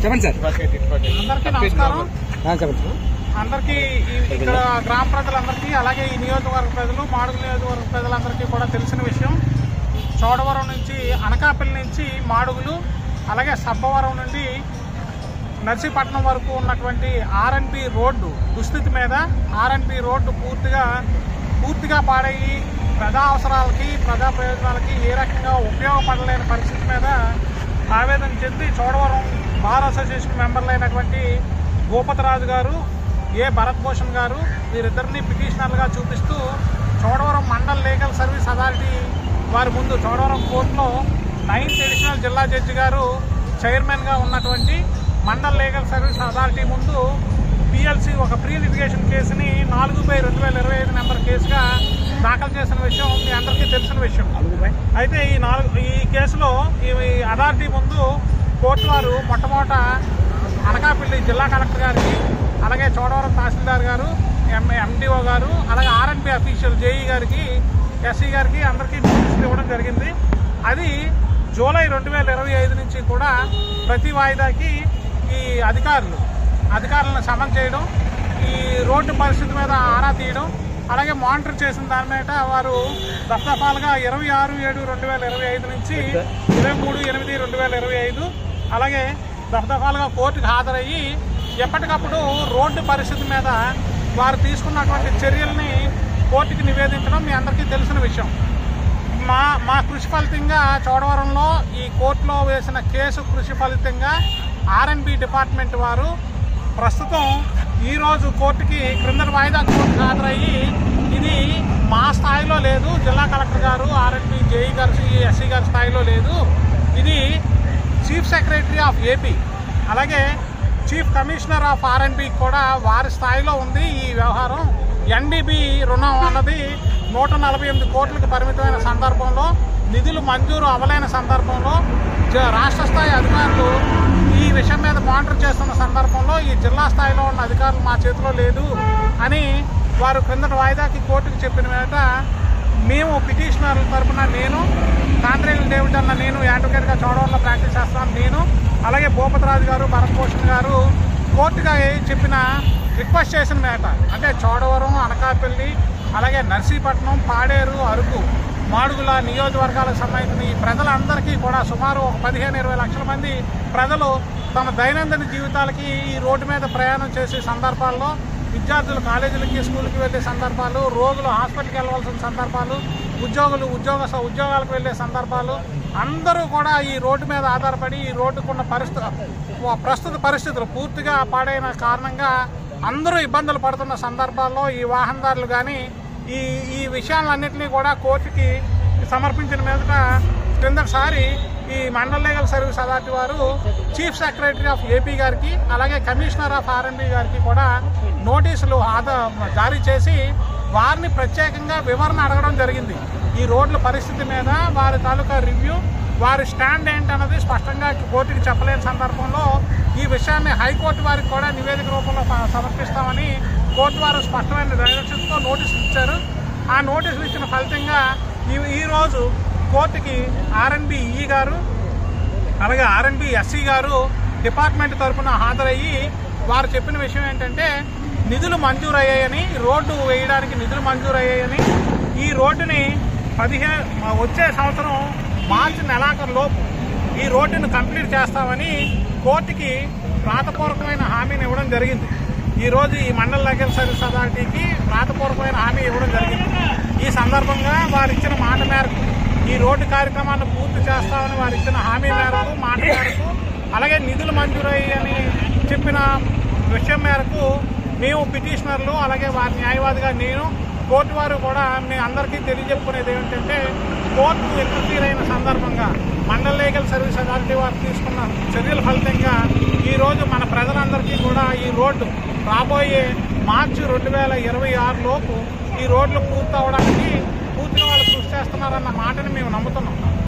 చెప్పండి సార్. అందరికీ నమస్కారం. అందరికీ ఇక్కడ గ్రామ ప్రజలందరికీ అలాగే ఈ నియోజకవర్గ ప్రజలు మాడుగుల నియోజకవర్గ ప్రజలందరికీ కూడా తెలిసిన విషయం. చోడవరం నుంచి అనకాపల్లి నుంచి మాడుగులు అలాగే సబ్బవరం నుండి నర్సీపట్నం వరకు ఉన్నటువంటి ఆర్ఎన్బి రోడ్డు దుస్థితి మీద ఆర్ఎన్బి రోడ్డు పూర్తిగా పాడయ్యి ప్రజా అవసరాలకి ప్రజా ప్రయోజనాలకి ఏ రకంగా ఉపయోగపడలేని పరిస్థితి మీద ఆవేదన చెంది చోడవరం బార్ అసోసియేషన్ మెంబర్లైనటువంటి భూపతిరాజు గారు, ఏ భరత్ భూషణ్ గారు వీరిద్దరిని పిటిషనర్లుగా చూపిస్తూ Chodavaram mandal legal service authority వారి ముందు చోడవరం కోర్టులో 9th ఎడిషనల్ జిల్లా జడ్జి గారు చైర్మన్గా ఉన్నటువంటి మండల్ లీగల్ సర్వీస్ అథారిటీ ముందు పిఎల్సి ఒక ప్రీ లిటిగేషన్ కేసుని 4/2025 నెంబర్ కేసుగా దాఖలు చేసిన విషయం మీ అందరికీ తెలిసిన విషయం. అయితే ఈ కేసులో ఈ అథారిటీ ముందు కోర్టు వారు మొట్టమొదట అనకాపల్లి జిల్లా కలెక్టర్ గారికి అలాగే చోడవరం తహసీల్దార్ గారు, ఎండిఓ గారు, అలాగే ఆర్ఎన్బి అఫీషియల్ జేఈ గారికి, ఎస్సీ గారికి అందరికీ నోటీసులు ఇవ్వడం జరిగింది. అది జూలై 2025 నుంచి కూడా ప్రతి వాయిదాకి ఈ అధికారులను సమన్ చేయడం, ఈ రోడ్డు పరిస్థితి మీద ఆరా తీయడం, అలాగే మానిటర్ చేసిన దాని మీద వారు దఫాలుగా 26/7/2025 నుంచి 23/8/2025 అలాగే దఫాలుగా కోర్టుకు హాజరయ్యి ఎప్పటికప్పుడు రోడ్డు పరిస్థితి మీద వారు తీసుకున్నటువంటి చర్యల్ని కోర్టుకి నివేదించడం మీ అందరికీ తెలిసిన విషయం. మా కృషి ఫలితంగా చోడవరంలో ఈ కోర్టులో వేసిన కేసు కృషి ఫలితంగా ఆర్ఎన్బి డిపార్ట్మెంట్ వారు ప్రస్తుతం ఈరోజు కోర్టుకి క్రిందటి వాయిదా కోర్టుకు హాజరయ్యి ఇది మా స్థాయిలో లేదు, జిల్లా కలెక్టర్ గారు, ఆర్ఎన్బి జేఈ గారు, ఎస్సీ గారి స్థాయిలో లేదు, ఇది చీఫ్ సెక్రటరీ ఆఫ్ ఏపీ అలాగే చీఫ్ కమిషనర్ ఆఫ్ ఆర్ఎన్బి కూడా వారి స్థాయిలో ఉంది. ఈ వ్యవహారం ఎన్డీబీ రుణం అన్నది 148 కోట్లకు పరిమితమైన సందర్భంలో, నిధులు మంజూరు అవ్వలేని సందర్భంలో, రాష్ట్ర స్థాయి అధికారులు ఈ విషయం మీద మానిటర్ చేస్తున్న సందర్భంలో ఈ జిల్లా స్థాయిలో ఉన్న అధికారులు మా చేతిలో లేదు అని వారు క్రిందటి వాయిదాకి కోర్టుకు చెప్పిన మీద మేము పిటిషనర్ల తరఫున నేను కాంట్రేగుల డేవిడ్ అన్న నేను అడ్వకేట్గా చోడవరంలో ప్రాక్టీస్ చేస్తాను, నేను అలాగే భూపతిరాజు గారు, భరత్ భూషణ్ గారు కోర్టుగా చెప్పిన రిక్వెస్ట్ చేసిన మేట అంటే చోడవరం, అనకాపల్లి అలాగే నర్సీపట్నం, పాడేరు, అరకు, మాడుగుల నియోజకవర్గాలకు సంబంధించిన ఈ ప్రజలందరికీ కూడా సుమారు 15-20 లక్షల మంది ప్రజలు తమ దైనందిన జీవితాలకి ఈ రోడ్డు మీద ప్రయాణం చేసే సందర్భాల్లో, విద్యార్థులు కాలేజీలకి స్కూల్కి వెళ్ళే సందర్భాలు, రోగులు హాస్పిటల్కి వెళ్ళవలసిన సందర్భాలు, ఉద్యోగులు ఉద్యోగాలకు వెళ్ళే సందర్భాలు, అందరూ కూడా ఈ రోడ్డు మీద ఆధారపడి ఈ రోడ్డుకున్న ప్రస్తుత పరిస్థితులు పూర్తిగా పాడైన కారణంగా అందరూ ఇబ్బందులు పడుతున్న సందర్భాల్లో ఈ వాహనదారులు కానీ ఈ విషయాలన్నింటినీ కూడా కోర్టుకి సమర్పించిన మీదట క్రిందటిసారి ఈ మండల్ లీగల్ సర్వీస్ అథారిటీ వారు చీఫ్ సెక్రటరీ ఆఫ్ ఏపీ గారికి అలాగే కమిషనర్ ఆఫ్ ఆర్ఎన్బి గారికి కూడా నోటీసులు జారీ చేసి వారిని ప్రత్యేకంగా వివరణ అడగడం జరిగింది. ఈ రోడ్ల పరిస్థితి మీద వారి తాలూకా రివ్యూ, వారి స్టాండ్ ఏంటన్నది స్పష్టంగా కోర్టుకి చెప్పలేని సందర్భంలో ఈ విషయాన్ని హైకోర్టు వారికి కూడా నివేదిక రూపంలో సమర్పిస్తామని కోర్టు వారు స్పష్టమైన డైరెక్షన్స్తో నోటీసులు ఇచ్చారు. ఆ నోటీసులు ఇచ్చిన ఫలితంగా ఈరోజు కోర్టుకి ఆర్ఎన్బి ఈ గారు అలాగే ఆర్ఎన్బి ఎస్సీ గారు డిపార్ట్మెంట్ తరఫున హాజరయ్యి వారు చెప్పిన విషయం ఏంటంటే నిధులు మంజూరయ్యాయని, రోడ్డు వేయడానికి నిధులు మంజూరయ్యాయని, ఈ రోడ్డుని వచ్చే సంవత్సరం మార్చి నెలాఖరులోపు ఈ రోడ్డును కంప్లీట్ చేస్తామని కోర్టుకి వ్రాతపూర్వకమైన హామీని ఇవ్వడం జరిగింది. ఈరోజు ఈ మండల్ లీగల్ సర్వీస్ అథారిటీకి వ్రాతపూర్వకమైన హామీ ఇవ్వడం జరిగింది. ఈ సందర్భంగా వారు ఇచ్చిన మాట మేరకు ఈ రోడ్డు కార్యక్రమాన్ని పూర్తి చేస్తామని వారు ఇచ్చిన హామీ మేరకు, మాట మేరకు అలాగే నిధులు మంజూరయ్యని చెప్పిన విషయం మేరకు మేము పిటిషనర్లు అలాగే వారి న్యాయవాదిగా నేను కోర్టు వారు కూడా మీ అందరికీ తెలియజెప్పుకునేది ఏమిటంటే కోర్టు ఇంటర్ఫీర్ అయిన సందర్భంగా మండల్ లీగల్ సర్వీస్ అథారిటీ వారు తీసుకున్న చర్యల ఫలితంగా ఈరోజు మన ప్రజలందరికీ కూడా ఈ రోడ్డు రాబోయే మార్చి 2026 లోపు ఈ రోడ్లు పూర్తి అవడానికి పూర్తిగా వాళ్ళు కృషి చేస్తున్నారన్న మాటని మేము నమ్ముతున్నాం.